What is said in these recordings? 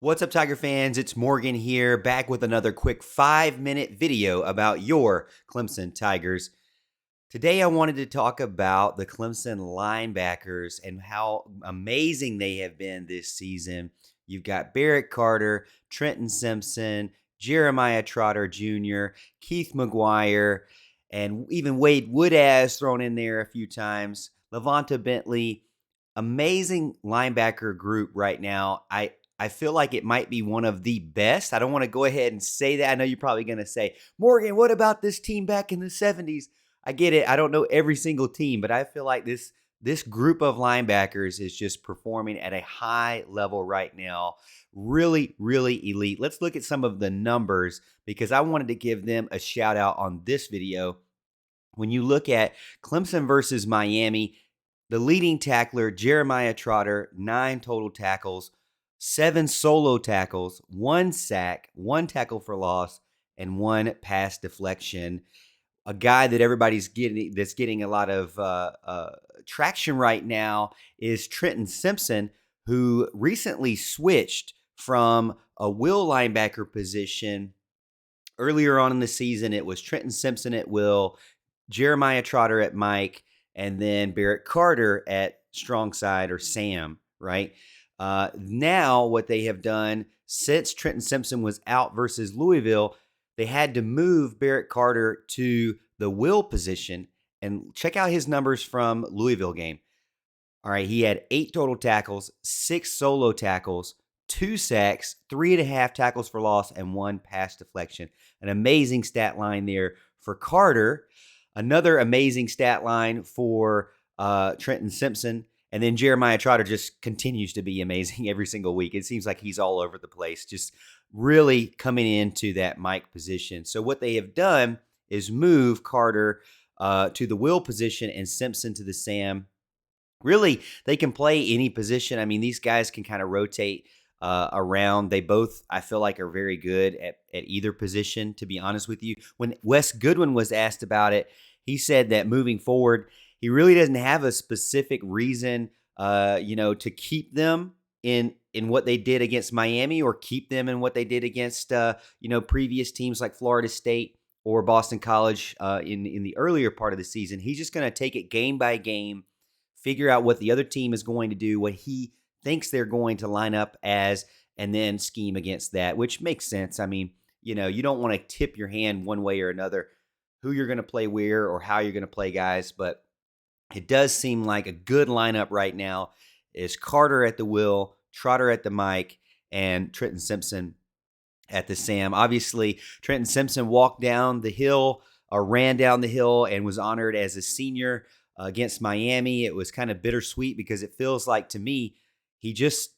What's up, Tiger fans? It's Morgan here, back with another quick 5-minute video about your Clemson Tigers. Today, I wanted to talk about the Clemson linebackers and how amazing they have been this season. You've got Barrett Carter, Trenton Simpson, Jeremiah Trotter Jr., Keith McGuire, and even Wade Woodaz thrown in there a few times. Levanta Bentley. Amazing linebacker group right now. I feel like it might be one of the best. I don't want to go ahead and say that. I know you're probably going to say, Morgan, what about this team back in the 70s? I get it. I don't know every single team, but I feel like this group of linebackers is just performing at a high level right now. Really, really elite. Let's look at some of the numbers because I wanted to give them a shout out on this video. When you look at Clemson versus Miami, the leading tackler, Jeremiah Trotter, 9 total tackles, 7 solo tackles, 1 sack, 1 tackle for loss, and 1 pass deflection. A guy that everybody's getting a lot of traction right now is Trenton Simpson, who recently switched from a will linebacker position. Earlier on in the season, it was Trenton Simpson at will, Jeremiah Trotter at Mike, and then Barrett Carter at strong side or Sam, right? Now what they have done since Trenton Simpson was out versus Louisville, they had to move Barrett Carter to the will position. And check out his numbers from Louisville game. All right, he had 8 total tackles, 6 solo tackles, 2 sacks, 3.5 tackles for loss, and 1 pass deflection. An amazing stat line there for Carter. Another amazing stat line for Trenton Simpson. And then Jeremiah Trotter just continues to be amazing every single week. It seems like he's all over the place, just really coming into that Mike position. So what they have done is move Carter to the will position and Simpson to the Sam. Really, they can play any position. I mean, these guys can kind of rotate around. They both, I feel like, are very good at either position, to be honest with you. When Wes Goodwin was asked about it, he said that moving forward, he really doesn't have a specific reason, to keep them in what they did against Miami or keep them in what they did against, previous teams like Florida State or Boston College in the earlier part of the season. He's just going to take it game by game, figure out what the other team is going to do, what he thinks they're going to line up as, and then scheme against that, which makes sense. I mean, you don't want to tip your hand one way or another, who you're going to play where or how you're going to play guys, but it does seem like a good lineup right now is Carter at the will, Trotter at the Mike, and Trenton Simpson at the Sam. Obviously, Trenton Simpson walked down the hill or ran down the hill and was honored as a senior against Miami. It was kind of bittersweet because it feels like to me he just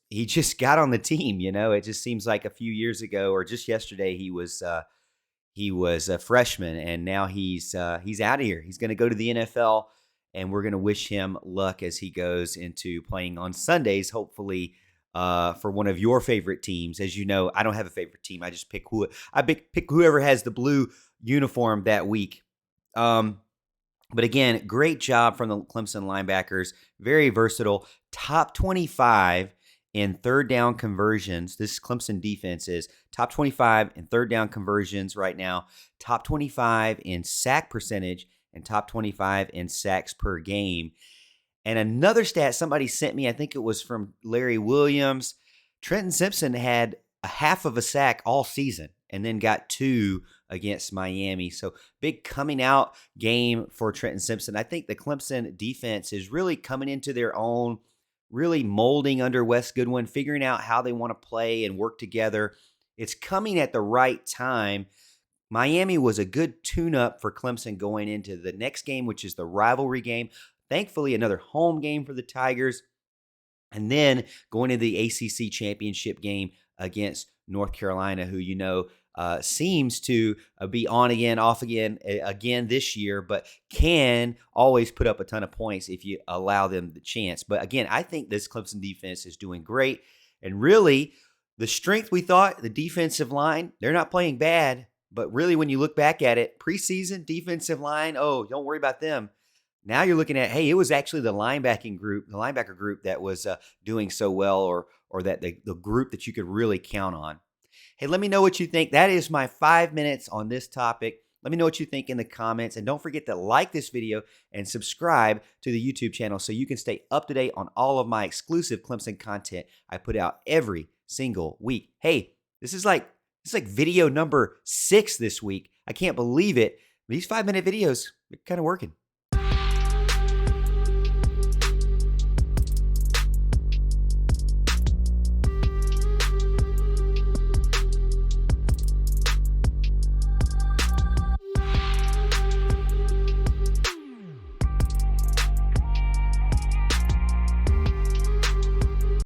got on the team. It just seems like a few years ago or just yesterday he was a freshman and now he's out of here. He's going to go to the NFL. And we're going to wish him luck as he goes into playing on Sundays, hopefully for one of your favorite teams. As you know, I don't have a favorite team. I just pick whoever has the blue uniform that week. But again, great job from the Clemson linebackers. Very versatile. Top 25 in third down conversions. This Clemson defense is top 25 in third down conversions right now. Top 25 in sack percentage. And top 25 in sacks per game. And another stat somebody sent me, I think it was from Larry Williams, Trenton Simpson had a half of a sack all season and then got 2 against Miami. So big coming out game for Trenton Simpson. I think the Clemson defense is really coming into their own, really molding under Wes Goodwin, figuring out how they want to play and work together. It's coming at the right time. Miami was a good tune-up for Clemson going into the next game, which is the rivalry game. Thankfully, another home game for the Tigers. And then going to the ACC championship game against North Carolina, who seems to be on again, off again this year, but can always put up a ton of points if you allow them the chance. But again, I think this Clemson defense is doing great. And really, the strength we thought, the defensive line, they're not playing bad. But really, when you look back at it, preseason defensive line, don't worry about them. Now you're looking at, hey, it was actually the linebacker group that was doing so well, or that the group that you could really count on. Hey, let me know what you think. That is my 5 minutes on this topic. Let me know what you think in the comments. And don't forget to like this video and subscribe to the YouTube channel so you can stay up to date on all of my exclusive Clemson content I put out every single week. Hey, this is like video number 6 this week. I can't believe it. These 5-minute videos are kind of working.